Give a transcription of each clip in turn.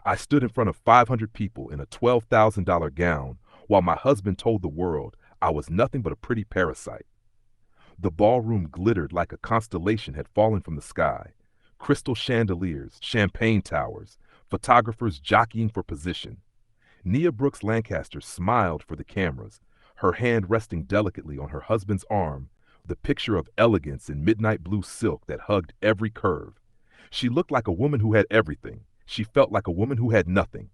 I stood in front of 500 people in a $12,000 gown while my husband told the world I was nothing but a pretty parasite. The ballroom glittered like a constellation had fallen from the sky. Crystal chandeliers, champagne towers, photographers jockeying for position. Nia Brooks Lancaster smiled for the cameras, her hand resting delicately on her husband's arm, the picture of elegance in midnight blue silk that hugged every curve. She looked like a woman who had everything. She felt like a woman who had nothing.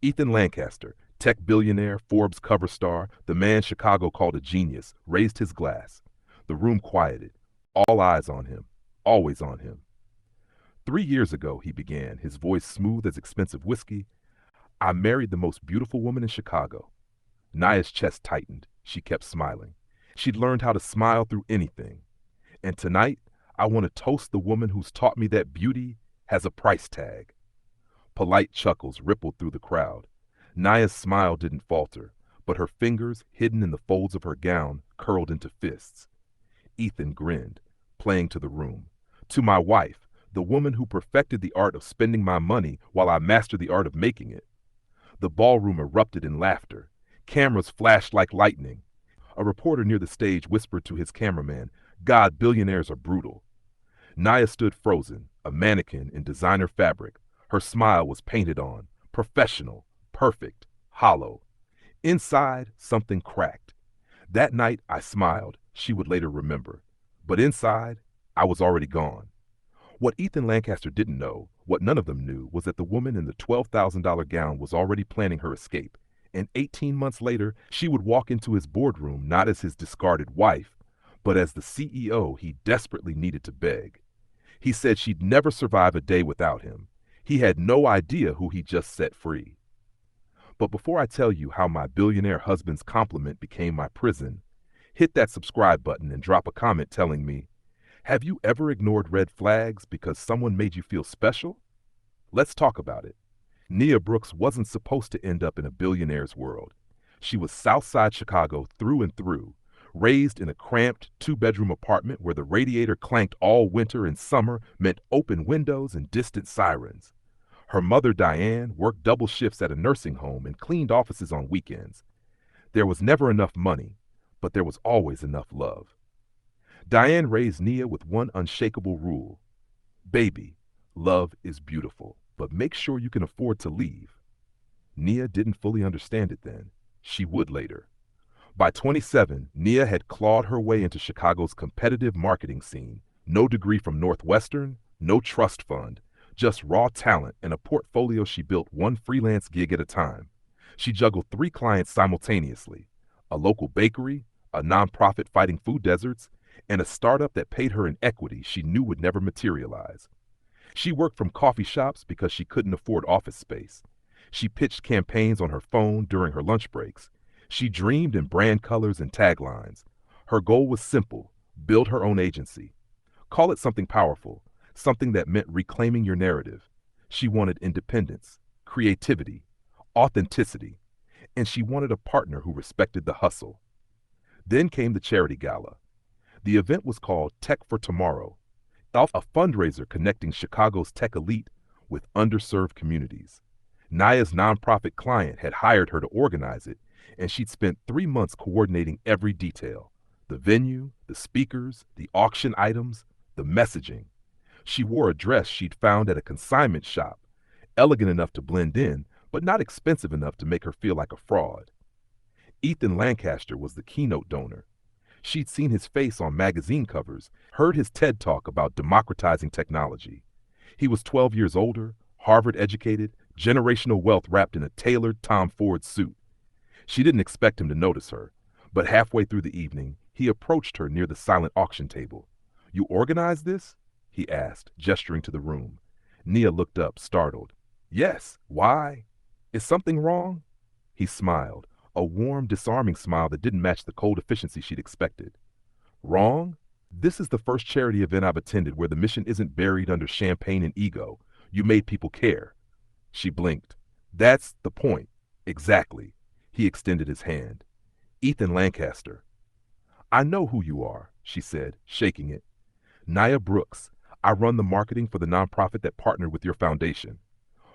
Ethan Lancaster, tech billionaire, Forbes cover star, the man Chicago called a genius, raised his glass. The room quieted. All eyes on him. Always on him. 3 years ago, he began, his voice smooth as expensive whiskey, I married the most beautiful woman in Chicago. Naya's chest tightened. She kept smiling. She'd learned how to smile through anything. And tonight, I want to toast the woman who's taught me that beauty has a price tag. Polite chuckles rippled through the crowd. Naya's smile didn't falter, but her fingers, hidden in the folds of her gown, curled into fists. Ethan grinned, playing to the room. To my wife, the woman who perfected the art of spending my money while I mastered the art of making it. The ballroom erupted in laughter. Cameras flashed like lightning. A reporter near the stage whispered to his cameraman, God, billionaires are brutal. Naya stood frozen, a mannequin in designer fabric. Her smile was painted on, professional, perfect, hollow. Inside, something cracked. That night, I smiled, she would later remember. But inside, I was already gone. What Ethan Lancaster didn't know, what none of them knew, was that the woman in the $12,000 gown was already planning her escape. And 18 months later, she would walk into his boardroom not as his discarded wife, but as the CEO he desperately needed to beg. He said she'd never survive a day without him. He had no idea who he just set free. But before I tell you how my billionaire husband's compliment became my prison, hit that subscribe button and drop a comment telling me, have you ever ignored red flags because someone made you feel special? Let's talk about it. Nia Brooks wasn't supposed to end up in a billionaire's world. She was Southside Chicago through and through, raised in a cramped two-bedroom apartment where the radiator clanked all winter and summer meant open windows and distant sirens. Her mother, Diane, worked double shifts at a nursing home and cleaned offices on weekends. There was never enough money, but there was always enough love. Diane raised Nia with one unshakable rule. Baby, love is beautiful, but make sure you can afford to leave. Nia didn't fully understand it then. She would later. By 27, Nia had clawed her way into Chicago's competitive marketing scene. No degree from Northwestern, no trust fund, just raw talent and a portfolio she built one freelance gig at a time. She juggled 3 clients simultaneously, a local bakery, a nonprofit fighting food deserts, and a startup that paid her in equity she knew would never materialize. She worked from coffee shops because she couldn't afford office space. She pitched campaigns on her phone during her lunch breaks. She dreamed in brand colors and taglines. Her goal was simple: build her own agency. Call it something powerful, something that meant reclaiming your narrative. She wanted independence, creativity, authenticity, and she wanted a partner who respected the hustle. Then came the charity gala. The event was called Tech for Tomorrow, a fundraiser connecting Chicago's tech elite with underserved communities. Naya's nonprofit client had hired her to organize it, and she'd spent 3 months coordinating every detail: the venue, the speakers, the auction items, the messaging. She wore a dress she'd found at a consignment shop, elegant enough to blend in, but not expensive enough to make her feel like a fraud. Ethan Lancaster was the keynote donor. She'd seen his face on magazine covers, heard his TED Talk about democratizing technology. He was 12 years older, Harvard educated, generational wealth wrapped in a tailored Tom Ford suit. She didn't expect him to notice her, but halfway through the evening, he approached her near the silent auction table. You organized this? He asked, gesturing to the room. Nia looked up, startled. Yes, why? Is something wrong? He smiled, a warm, disarming smile that didn't match the cold efficiency she'd expected. Wrong? This is the first charity event I've attended where the mission isn't buried under champagne and ego. You made people care. She blinked. That's the point. Exactly. He extended his hand. Ethan Lancaster. I know who you are, she said, shaking it. Nia Brooks. I run the marketing for the nonprofit that partnered with your foundation.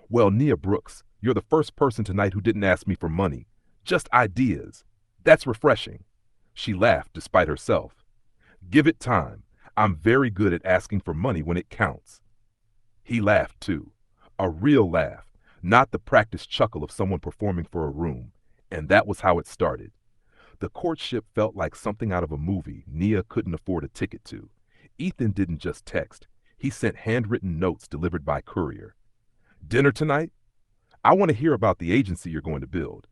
Well, Nia Brooks, you're the first person tonight who didn't ask me for money. Just ideas. That's refreshing. She laughed despite herself. Give it time. I'm very good at asking for money when it counts. He laughed too. A real laugh, not the practiced chuckle of someone performing for a room. And that was how it started. The courtship felt like something out of a movie Nia couldn't afford a ticket to. Ethan didn't just text. He sent handwritten notes delivered by courier. Dinner tonight? I want to hear about the agency you're going to build.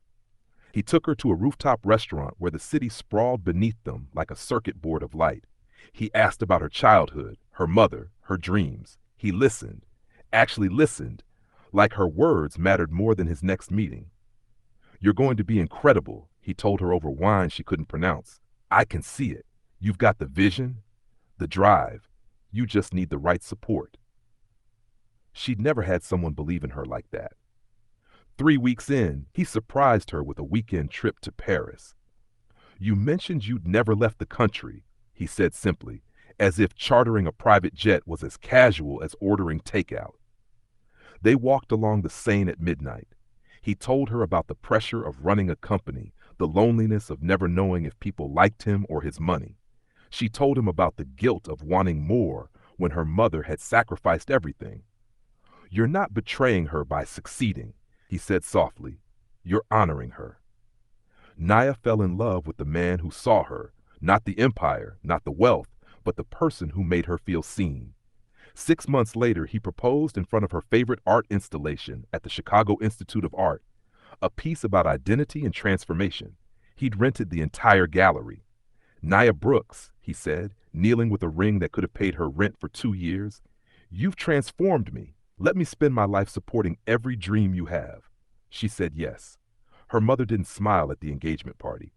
He took her to a rooftop restaurant where the city sprawled beneath them like a circuit board of light. He asked about her childhood, her mother, her dreams. He listened, actually listened, like her words mattered more than his next meeting. You're going to be incredible, he told her over wine she couldn't pronounce. I can see it. You've got the vision, the drive. You just need the right support. She'd never had someone believe in her like that. 3 weeks in, he surprised her with a weekend trip to Paris. You mentioned you'd never left the country, he said simply, as if chartering a private jet was as casual as ordering takeout. They walked along the Seine at midnight. He told her about the pressure of running a company, the loneliness of never knowing if people liked him or his money. She told him about the guilt of wanting more when her mother had sacrificed everything. You're not betraying her by succeeding, he said softly. You're honoring her. Nia fell in love with the man who saw her, not the empire, not the wealth, but the person who made her feel seen. 6 months later, he proposed in front of her favorite art installation at the Chicago Institute of Art, a piece about identity and transformation. He'd rented the entire gallery. Nia Brooks, he said, kneeling with a ring that could have paid her rent for 2 years, you've transformed me. Let me spend my life supporting every dream you have. She said yes. Her mother didn't smile at the engagement party.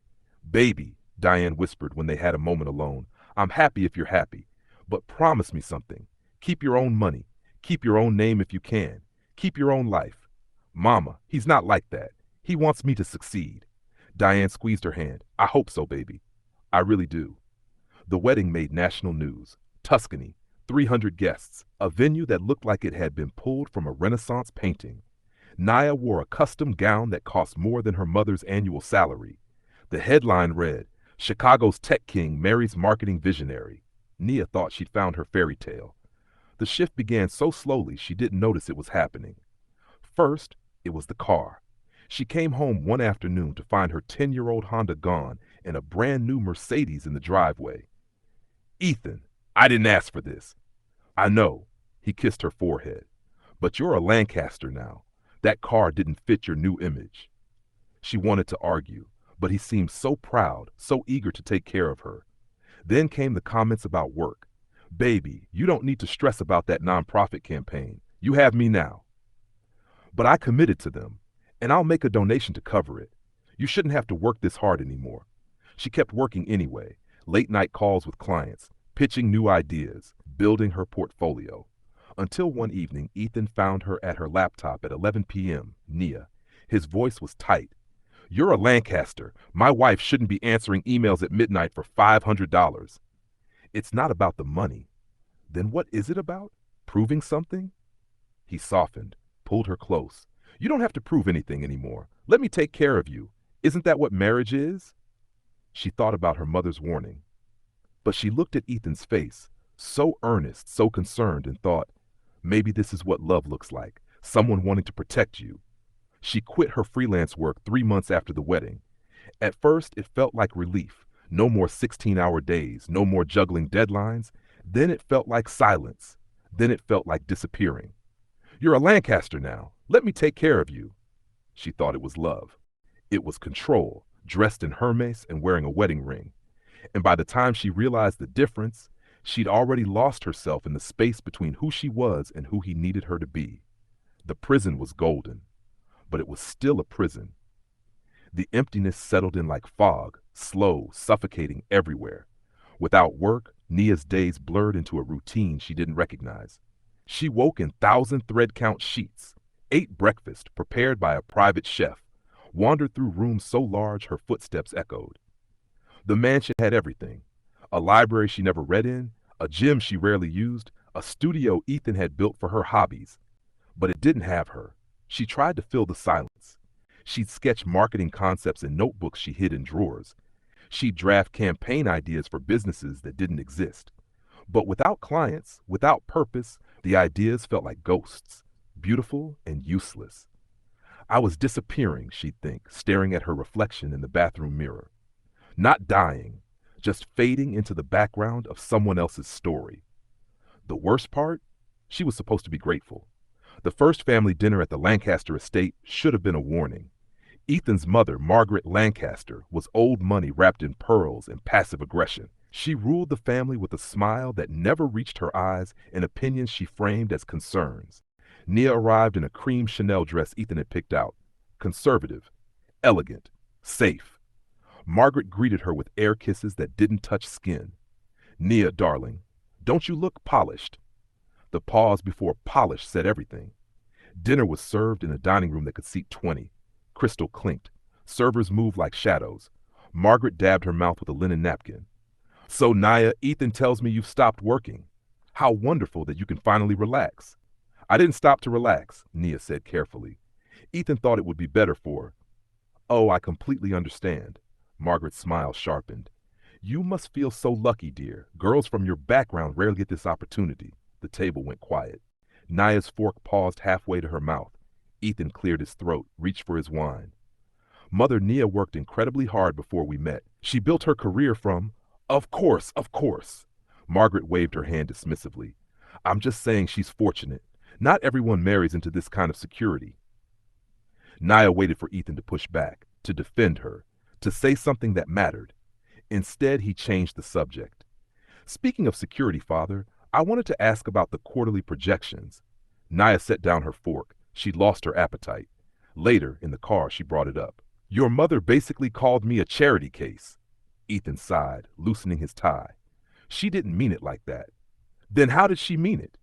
Baby, Diane whispered when they had a moment alone, I'm happy if you're happy, but promise me something. Keep your own money. Keep your own name if you can. Keep your own life. Mama, he's not like that. He wants me to succeed. Diane squeezed her hand. I hope so, baby. I really do. The wedding made national news. Tuscany, 300 guests, a venue that looked like it had been pulled from a Renaissance painting. Nia wore a custom gown that cost more than her mother's annual salary. The headline read, Chicago's tech king marries marketing visionary. Nia thought she'd found her fairy tale. The shift began so slowly she didn't notice it was happening. First, it was the car. She came home one afternoon to find her 10-year-old Honda gone and a brand new Mercedes in the driveway. Ethan, I didn't ask for this. I know, he kissed her forehead. But you're a Lancaster now. That car didn't fit your new image. She wanted to argue, but he seemed so proud, so eager to take care of her. Then came the comments about work. Baby, you don't need to stress about that nonprofit campaign. You have me now. But I committed to them, and I'll make a donation to cover it. You shouldn't have to work this hard anymore. She kept working anyway, late-night calls with clients, pitching new ideas, building her portfolio. Until one evening, Ethan found her at her laptop at 11 p.m., Nia. His voice was tight. You're a Lancaster. My wife shouldn't be answering emails at midnight for $500. It's not about the money. Then what is it about? Proving something? He softened, pulled her close. You don't have to prove anything anymore. Let me take care of you. Isn't that what marriage is? She thought about her mother's warning. But she looked at Ethan's face, so earnest, so concerned, and thought, maybe this is what love looks like, someone wanting to protect you. She quit her freelance work 3 months after the wedding. At first, it felt like relief. No more 16-hour days, no more juggling deadlines. Then it felt like silence. Then it felt like disappearing. You're a Lancaster now. Let me take care of you. She thought it was love. It was control, dressed in Hermes and wearing a wedding ring. And by the time she realized the difference, she'd already lost herself in the space between who she was and who he needed her to be. The prison was golden, but it was still a prison. The emptiness settled in like fog, slow, suffocating everywhere. Without work, Nia's days blurred into a routine she didn't recognize. She woke in 1,000 thread-count sheets, ate breakfast prepared by a private chef, wandered through rooms so large her footsteps echoed. The mansion had everything. A library she never read in, a gym she rarely used, a studio Ethan had built for her hobbies. But it didn't have her. She tried to fill the silence. She'd sketch marketing concepts in notebooks she hid in drawers. She'd draft campaign ideas for businesses that didn't exist. But without clients, without purpose, the ideas felt like ghosts, beautiful and useless. I was disappearing, she'd think, staring at her reflection in the bathroom mirror. Not dying, just fading into the background of someone else's story. The worst part? She was supposed to be grateful. The first family dinner at the Lancaster estate should have been a warning. Ethan's mother, Margaret Lancaster, was old money wrapped in pearls and passive aggression. She ruled the family with a smile that never reached her eyes and opinions she framed as concerns. Nia arrived in a cream Chanel dress Ethan had picked out. Conservative, elegant, safe. Margaret greeted her with air kisses that didn't touch skin. Nia, darling, don't you look polished? The pause before polish said everything. Dinner was served in a dining room that could seat 20. Crystal clinked. Servers moved like shadows. Margaret dabbed her mouth with a linen napkin. So, Nia, Ethan tells me you've stopped working. How wonderful that you can finally relax. I didn't stop to relax, Nia said carefully. Ethan thought it would be better for. Oh, I completely understand. Margaret's smile sharpened. You must feel so lucky, dear. Girls from your background rarely get this opportunity. The table went quiet. Nia's fork paused halfway to her mouth. Ethan cleared his throat, reached for his wine. Mother Nia worked incredibly hard before we met. She built her career from, Of course, of course. Margaret waved her hand dismissively. I'm just saying she's fortunate. Not everyone marries into this kind of security. Nia waited for Ethan to push back, to defend her, to say something that mattered. Instead, he changed the subject. Speaking of security, Father, I wanted to ask about the quarterly projections. Nia set down her fork. She'd lost her appetite. Later, in the car, she brought it up. Your mother basically called me a charity case. Ethan sighed, loosening his tie. She didn't mean it like that. Then how did she mean it?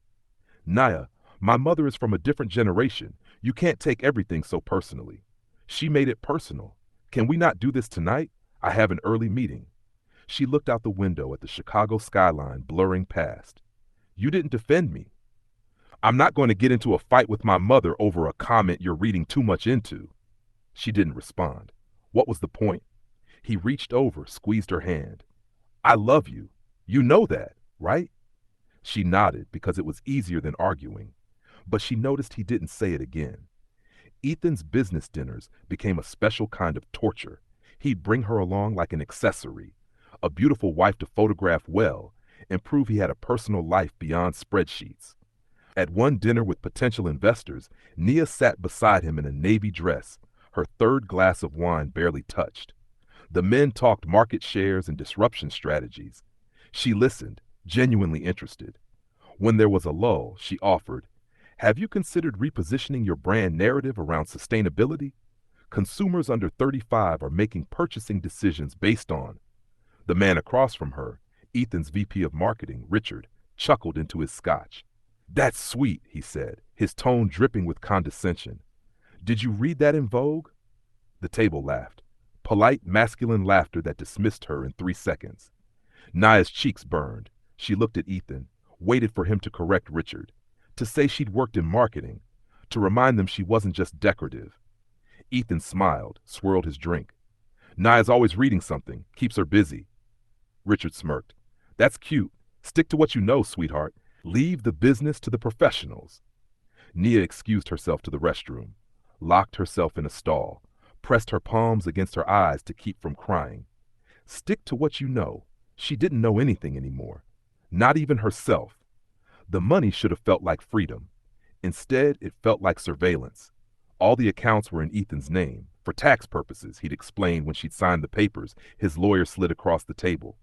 Nia, my mother is from a different generation. You can't take everything so personally. She made it personal. Can we not do this tonight? I have an early meeting. She looked out the window at the Chicago skyline blurring past. You didn't defend me. I'm not going to get into a fight with my mother over a comment you're reading too much into. She didn't respond. What was the point? He reached over, squeezed her hand. I love you. You know that, right? She nodded because it was easier than arguing. But she noticed he didn't say it again. Ethan's business dinners became a special kind of torture. He'd bring her along like an accessory, a beautiful wife to photograph well, and prove he had a personal life beyond spreadsheets. At one dinner with potential investors, Nia sat beside him in a navy dress, her third glass of wine barely touched. The men talked market shares and disruption strategies. She listened, genuinely interested. When there was a lull, she offered, Have you considered repositioning your brand narrative around sustainability? Consumers under 35 are making purchasing decisions based on. The man across from her, Ethan's VP of marketing, Richard, chuckled into his scotch. That's sweet, he said, his tone dripping with condescension. Did you read that in Vogue? The table laughed. Polite, masculine laughter that dismissed her in 3 seconds. Nia's cheeks burned. She looked at Ethan, waited for him to correct Richard, to say she'd worked in marketing, to remind them she wasn't just decorative. Ethan smiled, swirled his drink. Nia's always reading something, keeps her busy. Richard smirked. That's cute. Stick to what you know, sweetheart. Leave the business to the professionals. Nia excused herself to the restroom, locked herself in a stall, pressed her palms against her eyes to keep from crying. Stick to what you know. She didn't know anything anymore. Not even herself. The money should have felt like freedom. Instead, it felt like surveillance. All the accounts were in Ethan's name. For tax purposes, he'd explained when she'd signed the papers. His lawyer slid across the table.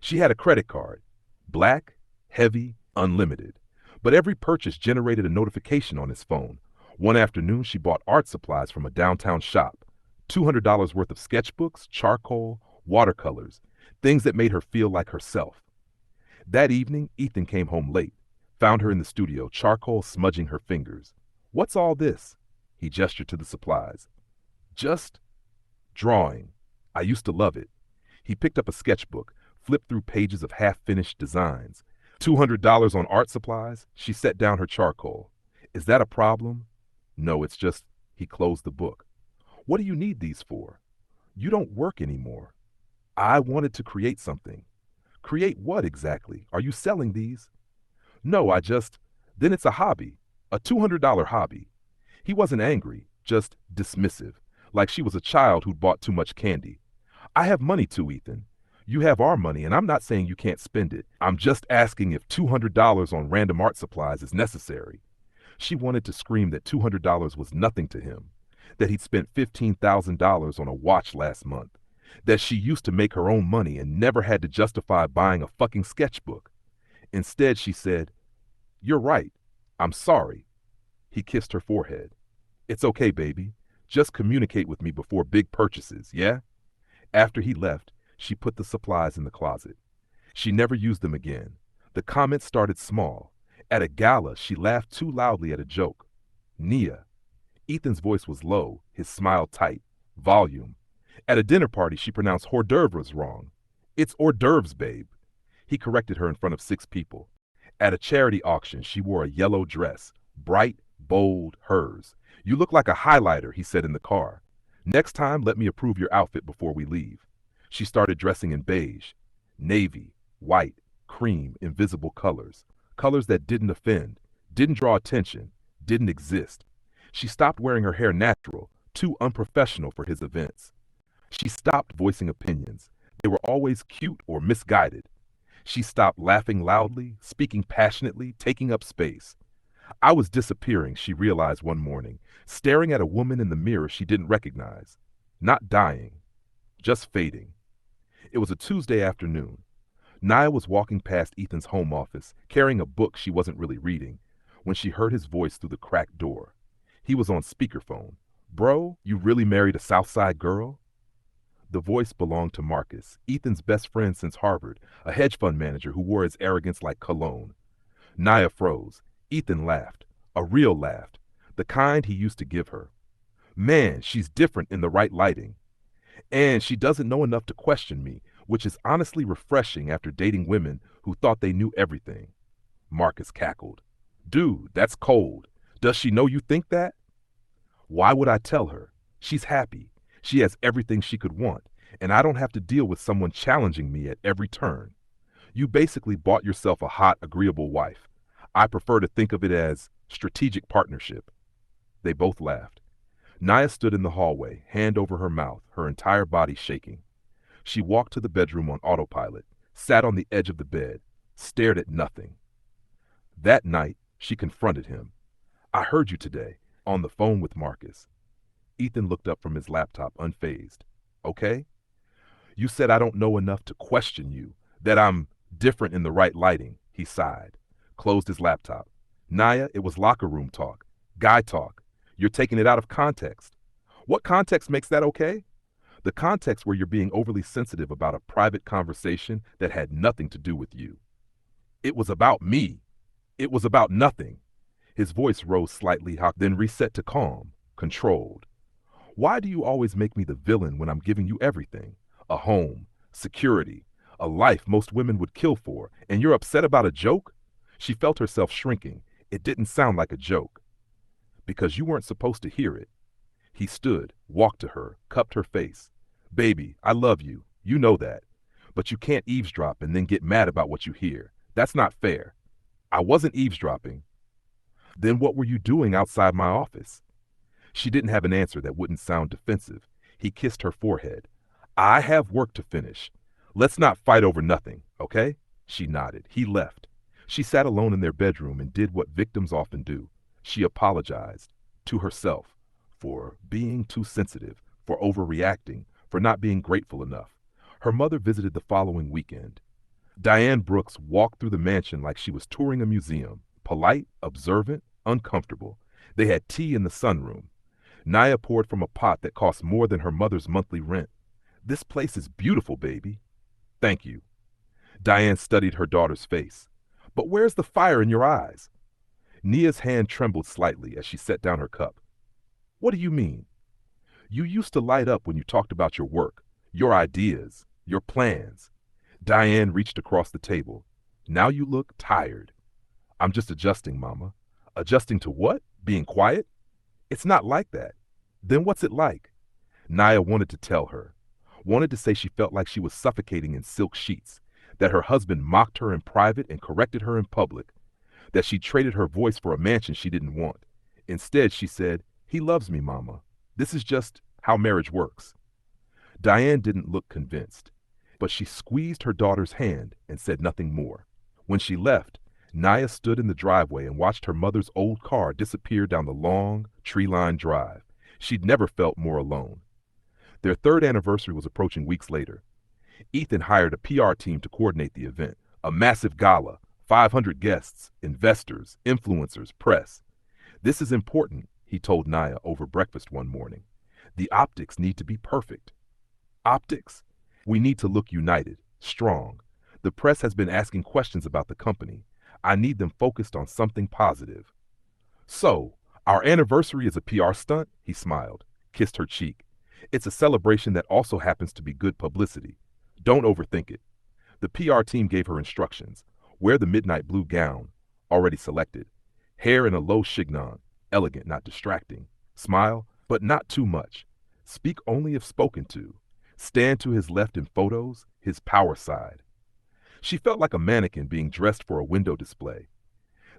She had a credit card. Black, heavy, unlimited. But every purchase generated a notification on his phone. One afternoon, she bought art supplies from a downtown shop. $200 worth of sketchbooks, charcoal, watercolors, things that made her feel like herself. That evening, Ethan came home late, found her in the studio, charcoal smudging her fingers. What's all this? He gestured to the supplies. Just drawing. I used to love it. He picked up a sketchbook, flipped through pages of half-finished designs. $200 on art supplies? She set down her charcoal. Is that a problem? No, it's just, he closed the book. What do you need these for? You don't work anymore. I wanted to create something. Create what exactly? Are you selling these? No, then it's a hobby. A $200 hobby. He wasn't angry, just dismissive, like she was a child who'd bought too much candy. I have money too, Ethan. You have our money, and I'm not saying you can't spend it. I'm just asking if $200 on random art supplies is necessary. She wanted to scream that $200 was nothing to him, that he'd spent $15,000 on a watch last month, that she used to make her own money and never had to justify buying a fucking sketchbook. Instead, she said, "You're right. I'm sorry." He kissed her forehead. "It's okay, baby. Just communicate with me before big purchases, yeah?" After he left, she put the supplies in the closet. She never used them again. The comments started small. At a gala, she laughed too loudly at a joke. Nia. Ethan's voice was low, his smile tight. Volume. At a dinner party, she pronounced hors d'oeuvres wrong. "It's hors d'oeuvres, babe." He corrected her in front of 6 people. At a charity auction, she wore a yellow dress. Bright, bold, hers. "You look like a highlighter," he said in the car. "Next time, let me approve your outfit before we leave." She started dressing in beige, navy, white, cream, invisible colors. Colors that didn't offend, didn't draw attention, didn't exist. She stopped wearing her hair natural, too unprofessional for his events. She stopped voicing opinions. They were always cute or misguided. She stopped laughing loudly, speaking passionately, taking up space. I was disappearing, she realized one morning, staring at a woman in the mirror she didn't recognize. Not dying, just fading. It was a Tuesday afternoon. Nia was walking past Ethan's home office, carrying a book she wasn't really reading, when she heard his voice through the cracked door. He was on speakerphone. "Bro, you really married a Southside girl?" The voice belonged to Marcus, Ethan's best friend since Harvard, a hedge fund manager who wore his arrogance like cologne. Nia froze. Ethan laughed. A real laugh. The kind he used to give her. "Man, she's different in the right lighting. And she doesn't know enough to question me, which is honestly refreshing after dating women who thought they knew everything." Marcus cackled. "Dude, that's cold. Does she know you think that?" "Why would I tell her? She's happy. She has everything she could want, and I don't have to deal with someone challenging me at every turn. You basically bought yourself a hot, agreeable wife. I prefer to think of it as strategic partnership." They both laughed. Nia stood in the hallway, hand over her mouth, her entire body shaking. She walked to the bedroom on autopilot, sat on the edge of the bed, stared at nothing. That night, she confronted him. "I heard you today, on the phone with Marcus." Ethan looked up from his laptop, unfazed. "Okay? You said I don't know enough to question you, that I'm different in the right lighting." He sighed, closed his laptop. "Nia, it was locker room talk, guy talk. You're taking it out of context." "What context makes that okay?" "The context where you're being overly sensitive about a private conversation that had nothing to do with you." "It was about me. It was about nothing." His voice rose slightly, then reset to calm, controlled. "Why do you always make me the villain when I'm giving you everything? A home, security, a life most women would kill for, and you're upset about a joke?" She felt herself shrinking. It didn't sound like a joke. "Because you weren't supposed to hear it." He stood, walked to her, cupped her face. "Baby, I love you. You know that. But you can't eavesdrop and then get mad about what you hear. That's not fair." "I wasn't eavesdropping." "Then what were you doing outside my office?" She didn't have an answer that wouldn't sound defensive. He kissed her forehead. "I have work to finish. Let's not fight over nothing, okay?" She nodded. He left. She sat alone in their bedroom and did what victims often do. She apologized to herself for being too sensitive, for overreacting, for not being grateful enough. Her mother visited the following weekend. Diane Brooks walked through the mansion like she was touring a museum, polite, observant, uncomfortable. They had tea in the sunroom. Nia poured from a pot that cost more than her mother's monthly rent. "This place is beautiful, baby." "Thank you." Diane studied her daughter's face. "But where's the fire in your eyes?" Nia's hand trembled slightly as she set down her cup. "What do you mean?" "You used to light up when you talked about your work, your ideas, your plans." Diane reached across the table. "Now you look tired." "I'm just adjusting, Mama." "Adjusting to what? Being quiet?" It's not like that. Then what's it like? Naya wanted to tell her, wanted to say she felt like she was suffocating in silk sheets, that her husband mocked her in private and corrected her in public, that she traded her voice for a mansion she didn't want. Instead, she said, "He loves me, Mama. This is just how marriage works." Diane didn't look convinced, but she squeezed her daughter's hand and said nothing more. When she left, Naya stood in the driveway and watched her mother's old car disappear down the long, tree-lined drive. She'd never felt more alone. Their third anniversary was approaching weeks later. Ethan hired a PR team to coordinate the event, a massive gala, 500 guests, investors, influencers, press. "This is important," he told Naya over breakfast one morning. "The optics need to be perfect." Optics? "We need to look united, strong. The press has been asking questions about the company. I need them focused on something positive." "So, our anniversary is a PR stunt?" He smiled, kissed her cheek. "It's a celebration that also happens to be good publicity. Don't overthink it." The PR team gave her instructions. Wear the midnight blue gown, already selected. Hair in a low chignon, elegant, not distracting. Smile, but not too much. Speak only if spoken to. Stand to his left in photos, his power side. She felt like a mannequin being dressed for a window display.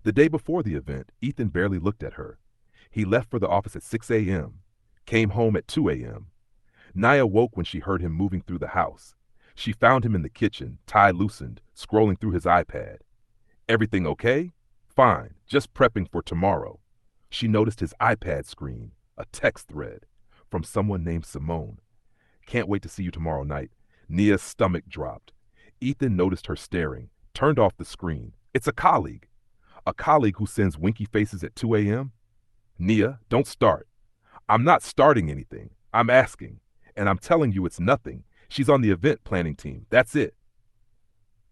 The day before the event, Ethan barely looked at her. He left for the office at 6 a.m., came home at 2 a.m. Naya woke when she heard him moving through the house. She found him in the kitchen, tie loosened, scrolling through his iPad. "Everything okay?" "Fine, just prepping for tomorrow." She noticed his iPad screen, a text thread from someone named Simone. "Can't wait to see you tomorrow night." Nia's stomach dropped. Ethan noticed her staring, turned off the screen. It's a colleague. A colleague who sends winky faces at 2 a.m.? "Nia, don't start." "I'm not starting anything. I'm asking. And I'm telling you it's nothing. She's on the event planning team. That's it."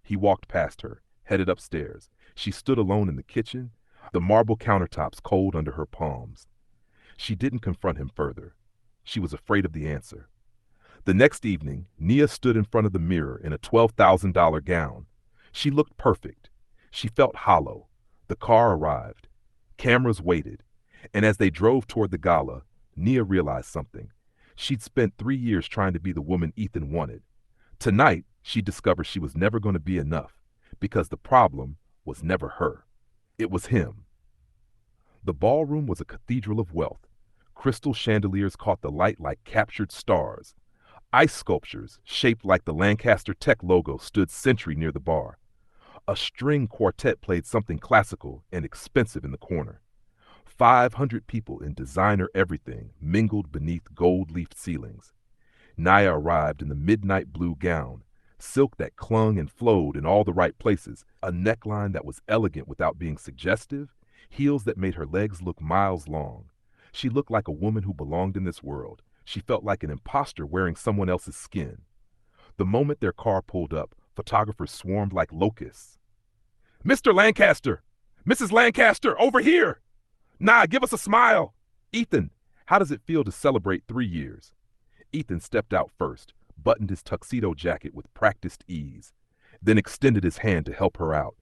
He walked past her, headed upstairs. She stood alone in the kitchen, the marble countertops cold under her palms. She didn't confront him further. She was afraid of the answer. The next evening, Nia stood in front of the mirror in a $12,000 gown. She looked perfect. She felt hollow. The car arrived. Cameras waited. And as they drove toward the gala, Nia realized something. She'd spent 3 years trying to be the woman Ethan wanted. Tonight, she discovered she was never going to be enough, because the problem was never her. It was him. The ballroom was a cathedral of wealth. Crystal chandeliers caught the light like captured stars. Ice sculptures, shaped like the Lancaster Tech logo, stood sentry near the bar. A string quartet played something classical and expensive in the corner. 500 people in designer everything mingled beneath gold-leafed ceilings. Naya arrived in the midnight blue gown, silk that clung and flowed in all the right places, a neckline that was elegant without being suggestive, heels that made her legs look miles long. She looked like a woman who belonged in this world. She felt like an imposter wearing someone else's skin. The moment their car pulled up, photographers swarmed like locusts. "Mr. Lancaster! Mrs. Lancaster, over here! Nah, give us a smile!" "Ethan, how does it feel to celebrate 3 years?" Ethan stepped out first, buttoned his tuxedo jacket with practiced ease, then extended his hand to help her out.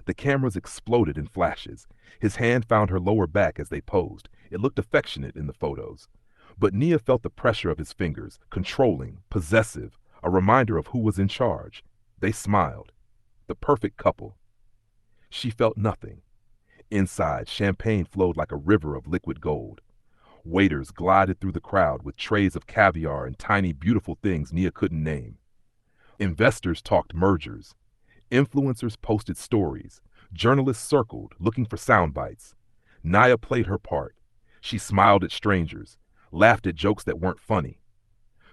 The cameras exploded in flashes. His hand found her lower back as they posed. It looked affectionate in the photos. But Nia felt the pressure of his fingers, controlling, possessive, a reminder of who was in charge. They smiled. The perfect couple. She felt nothing. Inside, champagne flowed like a river of liquid gold. Waiters glided through the crowd with trays of caviar and tiny, beautiful things Nia couldn't name. Investors talked mergers. Influencers posted stories. Journalists circled, looking for sound bites. Naya played her part. She smiled at strangers, laughed at jokes that weren't funny,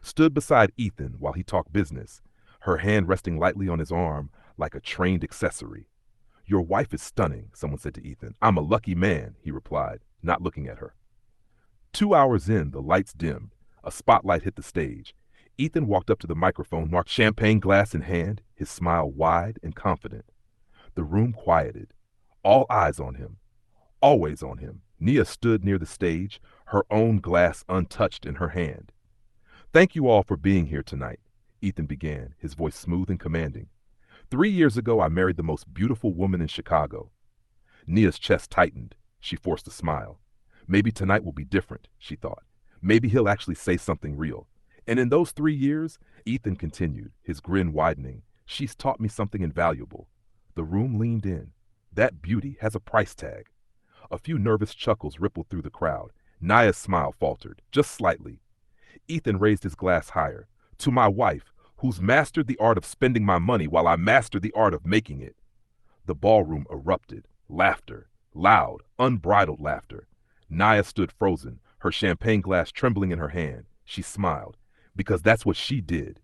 stood beside Ethan while he talked business, her hand resting lightly on his arm like a trained accessory. "Your wife is stunning," someone said to Ethan. "I'm a lucky man," he replied, not looking at her. 2 hours in, the lights dimmed. A spotlight hit the stage. Ethan walked up to the microphone, marked champagne glass in hand, his smile wide and confident. The room quieted. All eyes on him. Always on him. Nia stood near the stage, her own glass untouched in her hand. "Thank you all for being here tonight," Ethan began, his voice smooth and commanding. 3 years ago, I married the most beautiful woman in Chicago." Nia's chest tightened. She forced a smile. Maybe tonight will be different, she thought. Maybe he'll actually say something real. And in those 3 years, Ethan continued, his grin widening, she's taught me something invaluable. The room leaned in. That beauty has a price tag. A few nervous chuckles rippled through the crowd. Naya's smile faltered, just slightly. Ethan raised his glass higher. To my wife, who's mastered the art of spending my money while I master the art of making it. The ballroom erupted. Laughter. Loud, unbridled laughter. Naya stood frozen, her champagne glass trembling in her hand. She smiled. Because that's what she did.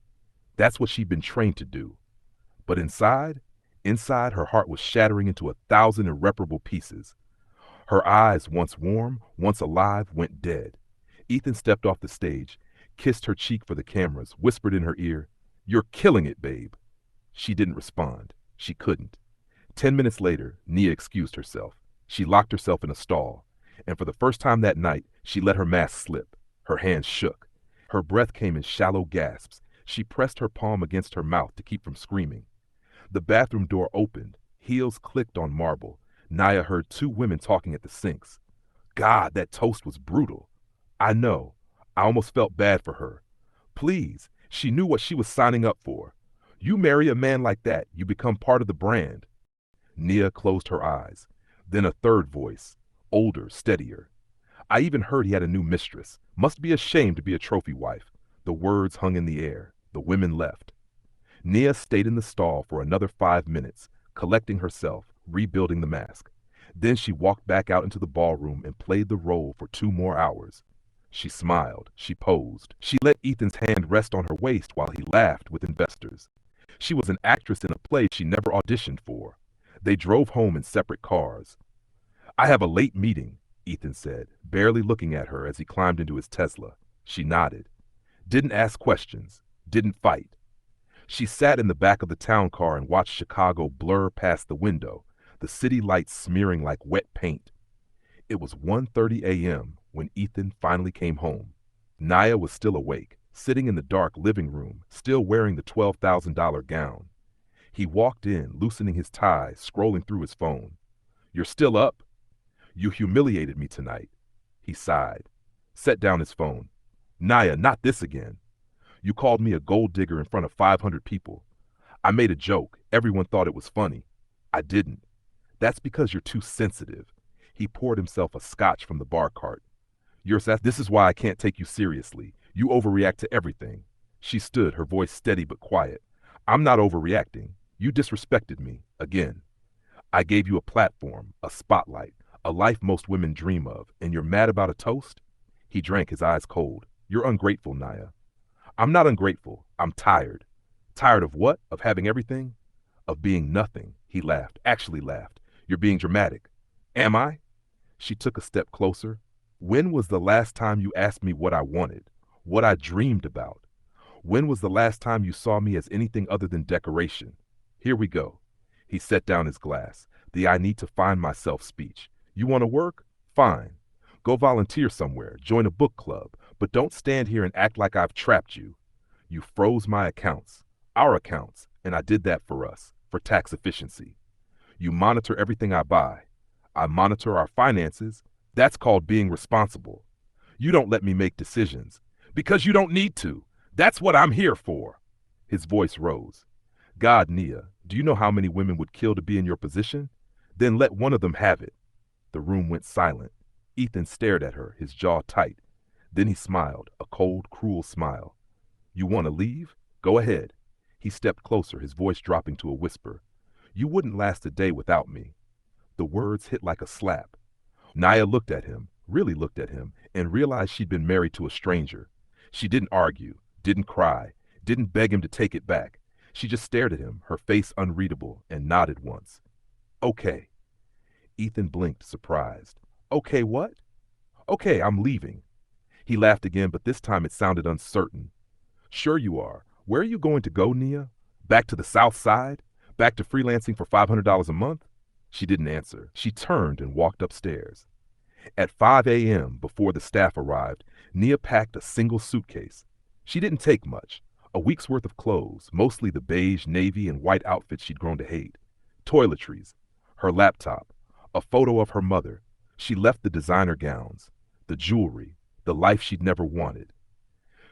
That's what she'd been trained to do. But inside her heart was shattering into 1,000 irreparable pieces. Her eyes, once warm, once alive, went dead. Ethan stepped off the stage, kissed her cheek for the cameras, whispered in her ear, "You're killing it, babe." She didn't respond. She couldn't. 10 minutes later, Nia excused herself. She locked herself in a stall, and for the first time that night, she let her mask slip. Her hands shook. Her breath came in shallow gasps. She pressed her palm against her mouth to keep from screaming. The bathroom door opened. Heels clicked on marble. Naya heard two women talking at the sinks. God, that toast was brutal. I know. I almost felt bad for her. Please, she knew what she was signing up for. You marry a man like that, you become part of the brand. Nia closed her eyes. Then a third voice, older, steadier. I even heard he had a new mistress. Must be ashamed to be a trophy wife. The words hung in the air. The women left. Nia stayed in the stall for another 5 minutes, collecting herself, rebuilding the mask. Then she walked back out into the ballroom and played the role for 2 more hours. She smiled. She posed. She let Ethan's hand rest on her waist while he laughed with investors. She was an actress in a play she never auditioned for. They drove home in separate cars. I have a late meeting, Ethan said, barely looking at her as he climbed into his Tesla. She nodded. Didn't ask questions. Didn't fight. She sat in the back of the town car and watched Chicago blur past the window, the city lights smearing like wet paint. It was 1:30 a.m. when Ethan finally came home. Naya was still awake, sitting in the dark living room, still wearing the $12,000 gown. He walked in, loosening his tie, scrolling through his phone. You're still up? You humiliated me tonight. He sighed, set down his phone. Naya, not this again. You called me a gold digger in front of 500 people. I made a joke. Everyone thought it was funny. I didn't. That's because you're too sensitive. He poured himself a scotch from the bar cart. This is why I can't take you seriously. You overreact to everything. She stood, her voice steady but quiet. I'm not overreacting. You disrespected me, again. I gave you a platform, a spotlight, a life most women dream of, and you're mad about a toast? He drank, his eyes cold. You're ungrateful, Naya. I'm not ungrateful. I'm tired. Tired of what? Of having everything? Of being nothing. He laughed, actually laughed. You're being dramatic. Am I? She took a step closer. When was the last time you asked me what I wanted? What I dreamed about? When was the last time you saw me as anything other than decoration? Here we go. He set down his glass. The I need to find myself speech. You want to work? Fine. Go volunteer somewhere, join a book club, but don't stand here and act like I've trapped you. You froze my accounts, our accounts, and I did that for us, for tax efficiency. You monitor everything I buy. I monitor our finances. That's called being responsible. You don't let me make decisions, because you don't need to. That's what I'm here for. His voice rose. God, Nia, do you know how many women would kill to be in your position? Then let one of them have it. The room went silent. Ethan stared at her, his jaw tight. Then he smiled, a cold, cruel smile. You want to leave? Go ahead. He stepped closer, his voice dropping to a whisper. You wouldn't last a day without me. The words hit like a slap. Naya looked at him, really looked at him, and realized she'd been married to a stranger. She didn't argue, didn't cry, didn't beg him to take it back. She just stared at him, her face unreadable, and nodded once. Okay. Ethan blinked, surprised. Okay, what? Okay, I'm leaving. He laughed again, but this time it sounded uncertain. Sure you are. Where are you going to go, Nia? Back to the South Side? Back to freelancing for $500 a month? She didn't answer. She turned and walked upstairs. At 5 a.m., before the staff arrived, Nia packed a single suitcase. She didn't take much. A week's worth of clothes, mostly the beige, navy, and white outfits she'd grown to hate. Toiletries. Her laptop. A photo of her mother. She left the designer gowns. the jewelry, the life she'd never wanted.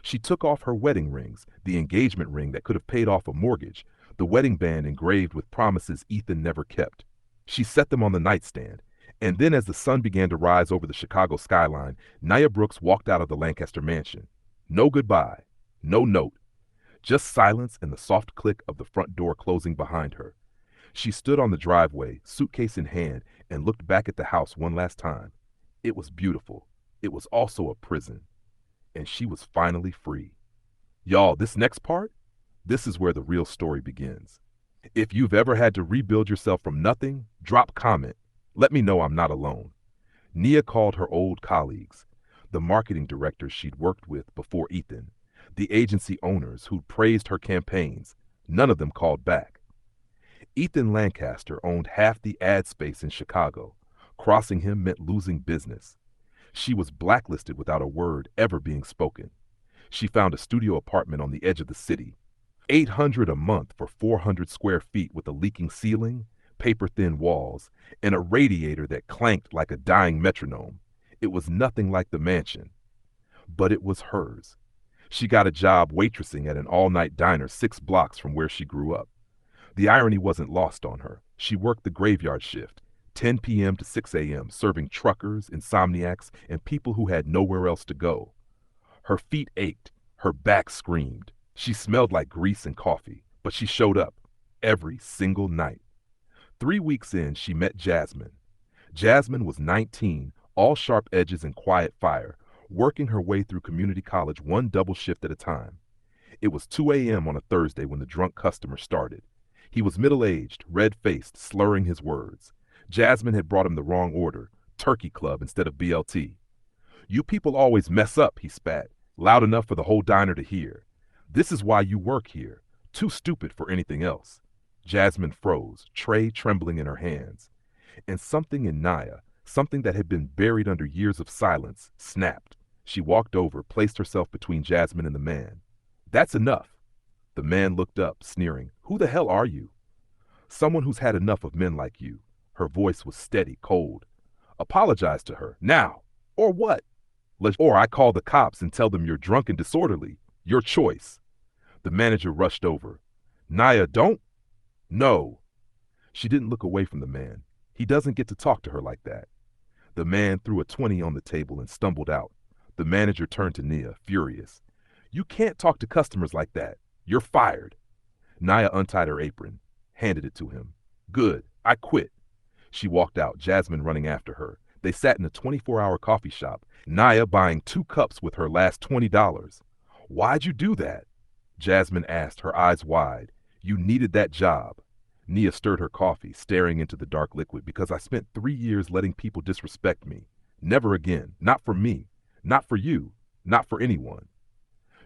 She took off her wedding rings, the engagement ring that could have paid off a mortgage, the wedding band engraved with promises Ethan never kept. She set them on the nightstand, and then as the sun began to rise over the Chicago skyline, Nia Brooks walked out of the Lancaster mansion. No goodbye, no note, just silence and the soft click of the front door closing behind her. She stood on the driveway, suitcase in hand, and looked back at the house one last time. It was beautiful. It was also a prison. And she was finally free. Y'all, this next part, this is where the real story begins. If you've ever had to rebuild yourself from nothing, drop comment. Let me know I'm not alone. Nia called her old colleagues, the marketing directors she'd worked with before Ethan, the agency owners who'd praised her campaigns. None of them called back. Ethan Lancaster owned half the ad space in Chicago. Crossing him meant losing business. She was blacklisted without a word ever being spoken. She found a studio apartment on the edge of the city. $800 a month for 400 square feet with a leaking ceiling, paper-thin walls, and a radiator that clanked like a dying metronome. It was nothing like the mansion. But it was hers. She got a job waitressing at an all-night diner 6 blocks from where she grew up. The irony wasn't lost on her. She worked the graveyard shift, 10 p.m. to 6 a.m., serving truckers, insomniacs, and people who had nowhere else to go. Her feet ached. Her back screamed. She smelled like grease and coffee, but she showed up every single night. 3 weeks in, she met Jasmine. Jasmine was 19, all sharp edges and quiet fire, working her way through community college one double shift at a time. It was 2 a.m. on a Thursday when the drunk customer started. He was middle-aged, red-faced, slurring his words. Jasmine had brought him the wrong order, Turkey Club instead of BLT. "You people always mess up," he spat, loud enough for the whole diner to hear. "This is why you work here. Too stupid for anything else." Jasmine froze, tray trembling in her hands. And something in Nia, something that had been buried under years of silence, snapped. She walked over, placed herself between Jasmine and the man. "That's enough." The man looked up, sneering. "Who the hell are you?" "Someone who's had enough of men like you." Her voice was steady, cold. "Apologize to her, now. Or what? Or I call the cops and tell them you're drunk and disorderly. Your choice." The manager rushed over. "Nia, don't." "No." She didn't look away from the man. He doesn't get to talk to her like that. The man threw a 20 on the table and stumbled out. The manager turned to Nia, furious. "You can't talk to customers like that. You're fired." Nia untied her apron, handed it to him. "Good, I quit." She walked out, Jasmine running after her. They sat in a 24-hour coffee shop, Nia buying 2 cups with her last $20. "Why'd you do that?" Jasmine asked, her eyes wide. "You needed that job." Nia stirred her coffee, staring into the dark liquid. "Because I spent 3 years letting people disrespect me. Never again. Not for me. Not for you. Not for anyone."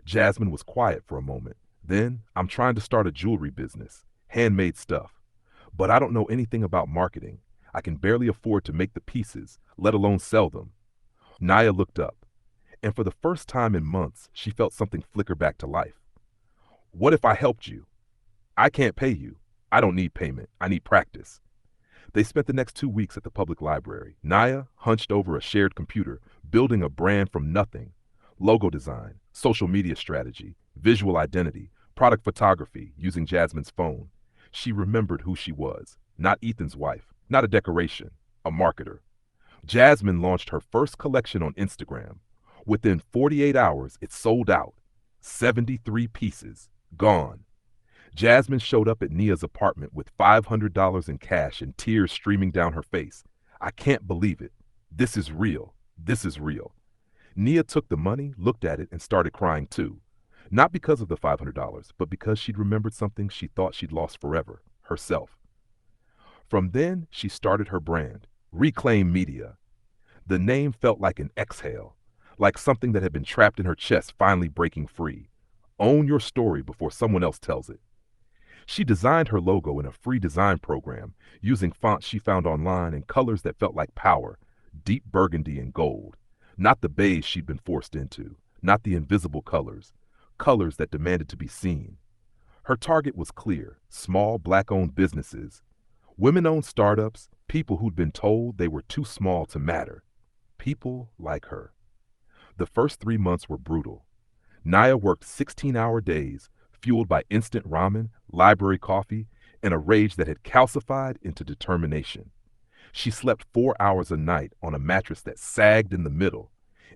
Jasmine was quiet for a moment. Then, "I'm trying to start a jewelry business. Handmade stuff. But I don't know anything about marketing. I can barely afford to make the pieces, let alone sell them." Nia looked up, and for the first time in months, she felt something flicker back to life. "What if I helped you?" "I can't pay you. I don't need payment. I need practice." They spent the next 2 weeks at the public library, Nia hunched over a shared computer, building a brand from nothing. Logo design, social media strategy, visual identity, product photography, using Jasmine's phone. She remembered who she was. Not Ethan's wife, not a decoration, a marketer. Jasmine launched her first collection on Instagram. Within 48 hours, it sold out. 73 pieces, gone. Jasmine showed up at Nia's apartment with $500 in cash and tears streaming down her face. "I can't believe it. This is real. This is real." Nia took the money, looked at it, and started crying too. Not because of the $500, but because she'd remembered something she thought she'd lost forever, herself. From then, she started her brand, Reclaim Media. The name felt like an exhale, like something that had been trapped in her chest finally breaking free. Own your story before someone else tells it. She designed her logo in a free design program, using fonts she found online and colors that felt like power, deep burgundy and gold. Not the beige she'd been forced into, not the invisible colors, colors that demanded to be seen. Her target was clear, small Black-owned businesses, women-owned startups, people who'd been told they were too small to matter. People like her. The first 3 months were brutal. Naya worked 16-hour days, fueled by instant ramen, library coffee, and a rage that had calcified into determination. She slept 4 hours a night on a mattress that sagged in the middle,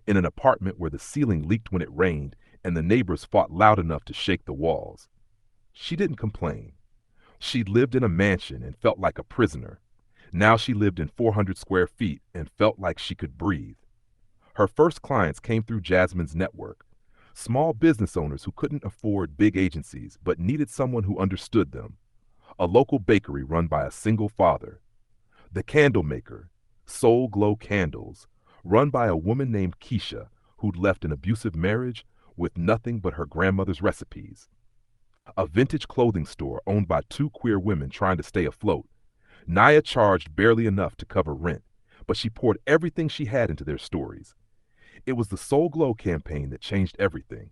in an apartment where the ceiling leaked when it rained and the neighbors fought loud enough to shake the walls. She didn't complain. She'd lived in a mansion and felt like a prisoner. Now she lived in 400 square feet and felt like she could breathe. Her first clients came through Jasmine's network, small business owners who couldn't afford big agencies but needed someone who understood them. A local bakery run by a single father. The candle maker, Soul Glow Candles, run by a woman named Keisha who'd left an abusive marriage with nothing but her grandmother's recipes. A vintage clothing store owned by two queer women trying to stay afloat. Naya charged barely enough to cover rent, but she poured everything she had into their stories. It was the Soul Glow campaign that changed everything.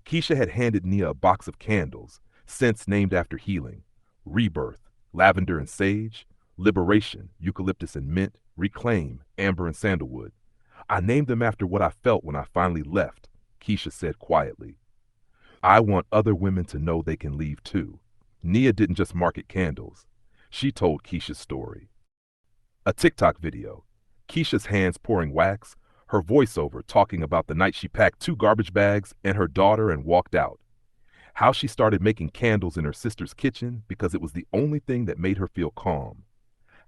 Keisha had handed Nia a box of candles, scents named after healing: rebirth, lavender and sage; liberation, eucalyptus and mint; reclaim, amber and sandalwood. I named them after what I felt when I finally left, Keisha said quietly. I want other women to know they can leave too. Nia didn't just market candles. She told Keisha's story. A TikTok video. Keisha's hands pouring wax, her voiceover talking about the night she packed 2 garbage bags and her daughter and walked out. How she started making candles in her sister's kitchen because it was the only thing that made her feel calm.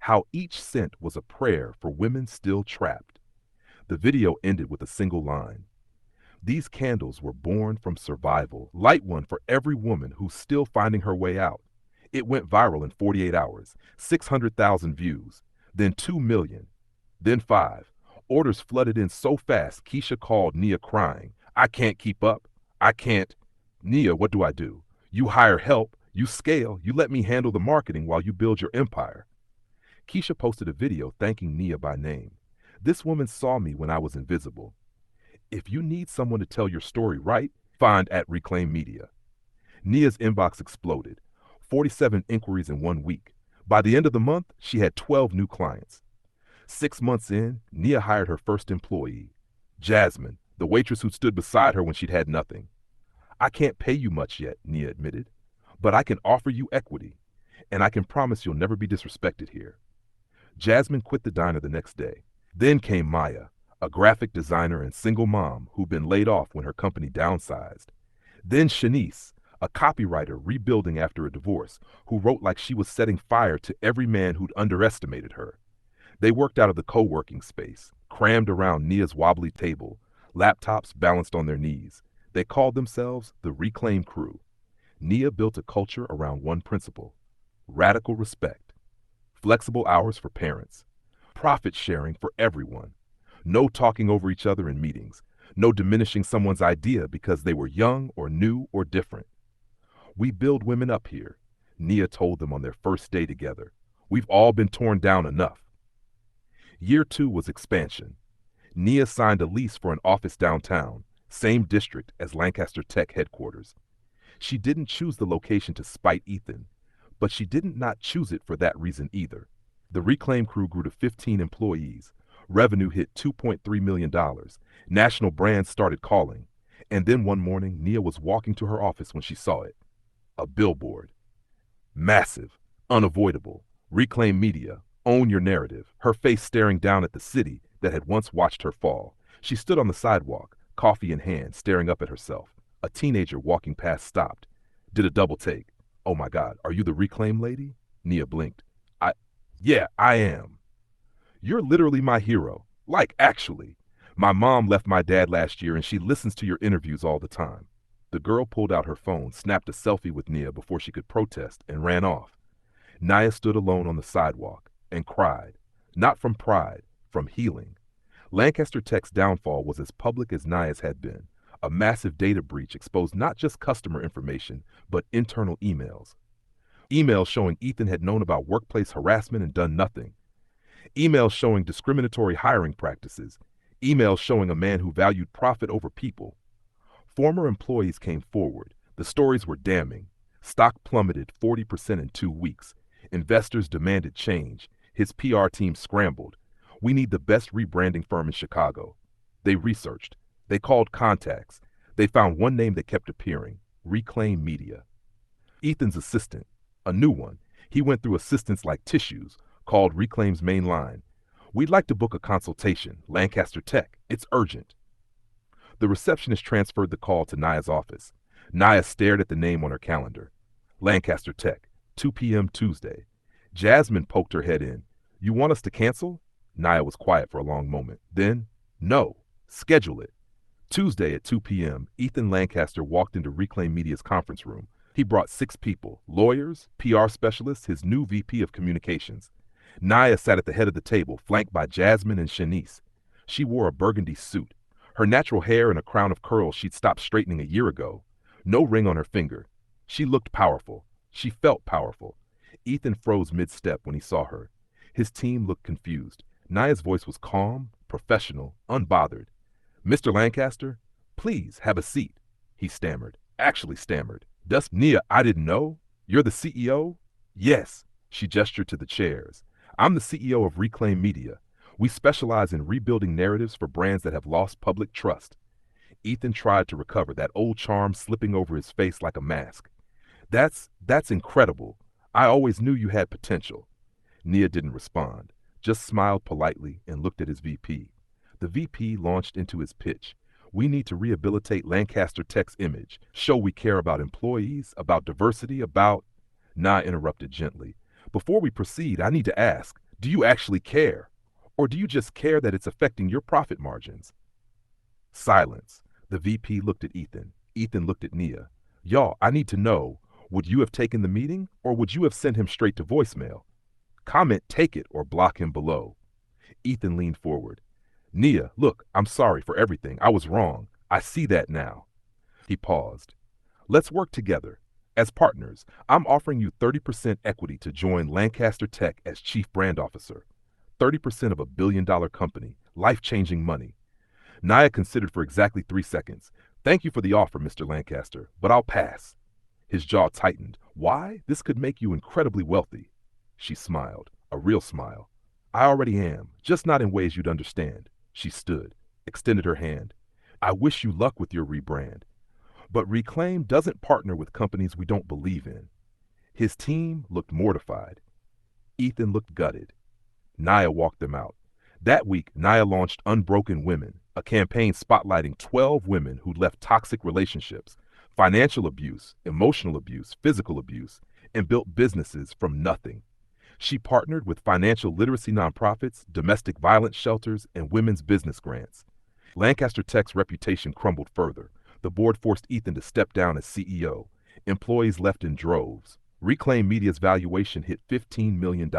How each scent was a prayer for women still trapped. The video ended with a single line. These candles were born from survival. Light one for every woman who's still finding her way out. It went viral in 48 hours, 600,000 views, then 2 million, then 5. Orders flooded in so fast, Keisha called Nia crying. I can't keep up. I can't. Nia, what do I do? You hire help, you scale, you let me handle the marketing while you build your empire. Keisha posted a video thanking Nia by name. This woman saw me when I was invisible. If you need someone to tell your story right, find at Reclaim Media. Nia's inbox exploded. 47 inquiries in 1 week. By the end of the month, she had 12 new clients. 6 months in, Nia hired her first employee, Jasmine, the waitress who stood beside her when she'd had nothing. I can't pay you much yet, Nia admitted, but I can offer you equity, and I can promise you'll never be disrespected here. Jasmine quit the diner the next day. Then came Maya, a graphic designer and single mom who'd been laid off when her company downsized. Then Shanice, a copywriter rebuilding after a divorce, who wrote like she was setting fire to every man who'd underestimated her. They worked out of the co-working space, crammed around Nia's wobbly table, laptops balanced on their knees. They called themselves the Reclaim Crew. Nia built a culture around one principle: radical respect, flexible hours for parents, profit sharing for everyone, no talking over each other in meetings, no diminishing someone's idea because they were young or new or different. We build women up here, Nia told them on their first day together. We've all been torn down enough. Year 2 was expansion. Nia signed a lease for an office downtown, same district as Lancaster Tech headquarters. She didn't choose the location to spite Ethan, but she didn't not choose it for that reason either. The Reclaim Crew grew to 15 employees. Revenue hit $2.3 million. National brands started calling. And then one morning, Nia was walking to her office when she saw it. A billboard. Massive, unavoidable. Reclaim Media. Own your narrative. Her face staring down at the city that had once watched her fall. She stood on the sidewalk, coffee in hand, staring up at herself. A teenager walking past stopped. Did a double take. Oh my God, are you the Reclaim lady? Nia blinked. Yeah, I am. You're literally my hero. Like, actually. My mom left my dad last year and she listens to your interviews all the time. The girl pulled out her phone, snapped a selfie with Nia before she could protest, and ran off. Nia stood alone on the sidewalk and cried. Not from pride, from healing. Lancaster Tech's downfall was as public as Nia's had been. A massive data breach exposed not just customer information, but internal emails. Emails showing Ethan had known about workplace harassment and done nothing. Emails showing discriminatory hiring practices. Emails showing a man who valued profit over people. Former employees came forward. The stories were damning. Stock plummeted 40% in 2 weeks. Investors demanded change. His PR team scrambled. We need the best rebranding firm in Chicago. They researched. They called contacts. They found one name that kept appearing, Reclaim Media. Ethan's assistant, a new one. He went through assistants like tissues, called Reclaim's main line. We'd like to book a consultation, Lancaster Tech. It's urgent. The receptionist transferred the call to Naya's office. Naya stared at the name on her calendar. Lancaster Tech, 2 p.m. Tuesday. Jasmine poked her head in. You want us to cancel? Naya was quiet for a long moment. Then, no, schedule it. Tuesday at 2 p.m., Ethan Lancaster walked into Reclaim Media's conference room. He brought 6 people, lawyers, PR specialists, his new VP of communications. Naya sat at the head of the table, flanked by Jasmine and Shanice. She wore a burgundy suit. Her natural hair and a crown of curls she'd stopped straightening a year ago. No ring on her finger. She looked powerful. She felt powerful. Ethan froze mid-step when he saw her. His team looked confused. Naya's voice was calm, professional, unbothered. Mr. Lancaster, please have a seat, he stammered. Actually stammered. Nia, I didn't know. You're the CEO? Yes, she gestured to the chairs. I'm the CEO of Reclaim Media. We specialize in rebuilding narratives for brands that have lost public trust. Ethan tried to recover, that old charm slipping over his face like a mask. That's incredible. I always knew you had potential. Nia didn't respond, just smiled politely and looked at his VP. The VP launched into his pitch. We need to rehabilitate Lancaster Tech's image, show we care about employees, about diversity, about... Nia interrupted gently. Before we proceed, I need to ask, do you actually care? Or do you just care that it's affecting your profit margins? Silence. The VP looked at Ethan. Ethan looked at Nia. Y'all, I need to know, would you have taken the meeting or would you have sent him straight to voicemail? Comment take it or block him below. Ethan leaned forward. Nia, look, I'm sorry for everything. I was wrong. I see that now. He paused. Let's work together. As partners, I'm offering you 30% equity to join Lancaster Tech as Chief Brand Officer. 30% of a billion-dollar company, life-changing money. Nia considered for exactly 3 seconds. Thank you for the offer, Mr. Lancaster, but I'll pass. His jaw tightened. Why? This could make you incredibly wealthy. She smiled, a real smile. I already am, just not in ways you'd understand. She stood, extended her hand. I wish you luck with your rebrand. But Reclaim doesn't partner with companies we don't believe in. His team looked mortified. Ethan looked gutted. Nia walked them out. That week, Nia launched Unbroken Women, a campaign spotlighting 12 women who'd left toxic relationships, financial abuse, emotional abuse, physical abuse, and built businesses from nothing. She partnered with financial literacy nonprofits, domestic violence shelters, and women's business grants. Lancaster Tech's reputation crumbled further. The board forced Ethan to step down as CEO. Employees left in droves. Reclaim Media's valuation hit $15 million.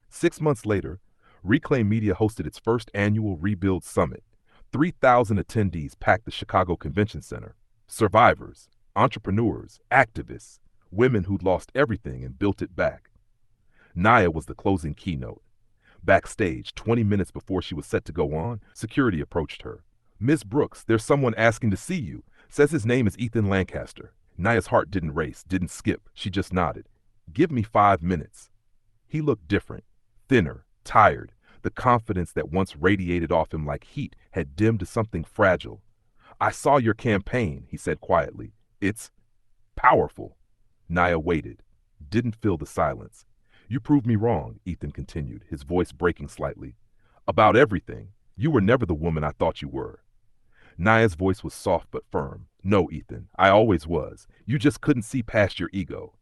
6 months later, Reclaim Media hosted its first annual Rebuild Summit. 3,000 attendees packed the Chicago Convention Center. Survivors, entrepreneurs, activists, women who'd lost everything and built it back. Nia was the closing keynote. Backstage, 20 minutes before she was set to go on, security approached her. Ms. Brooks, there's someone asking to see you. Says his name is Ethan Lancaster. Nia's heart didn't race, didn't skip. She just nodded. Give me 5 minutes. He looked different, thinner, tired. The confidence that once radiated off him like heat had dimmed to something fragile. I saw your campaign, he said quietly. It's powerful. Nia waited, didn't feel the silence. You proved me wrong, Ethan continued, his voice breaking slightly. About everything. You were never the woman I thought you were. Nia's voice was soft but firm. No, Ethan, I always was. You just couldn't see past your ego.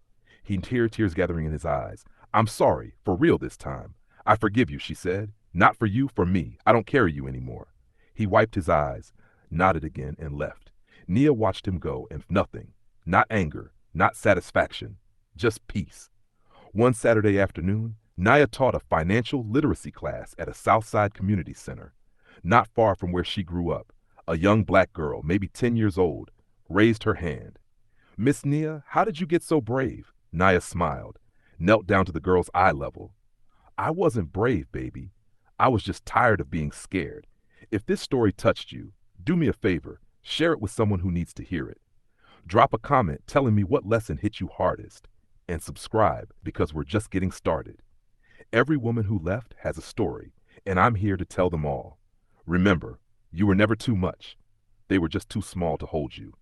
Tears gathering in his eyes. I'm sorry, for real this time. I forgive you, she said. Not for you, for me. I don't carry you anymore. He wiped his eyes, nodded again, and left. Nia watched him go, and nothing. Not anger, not satisfaction, just peace. One Saturday afternoon, Nia taught a financial literacy class at a Southside community center. Not far from where she grew up, a young black girl, maybe 10 years old, raised her hand. Miss Nia, how did you get so brave? Nia smiled, knelt down to the girl's eye level. I wasn't brave, baby. I was just tired of being scared. If this story touched you, do me a favor, share it with someone who needs to hear it. Drop a comment telling me what lesson hit you hardest. And subscribe because we're just getting started. Every woman who left has a story, and I'm here to tell them all. Remember, you were never too much. They were just too small to hold you.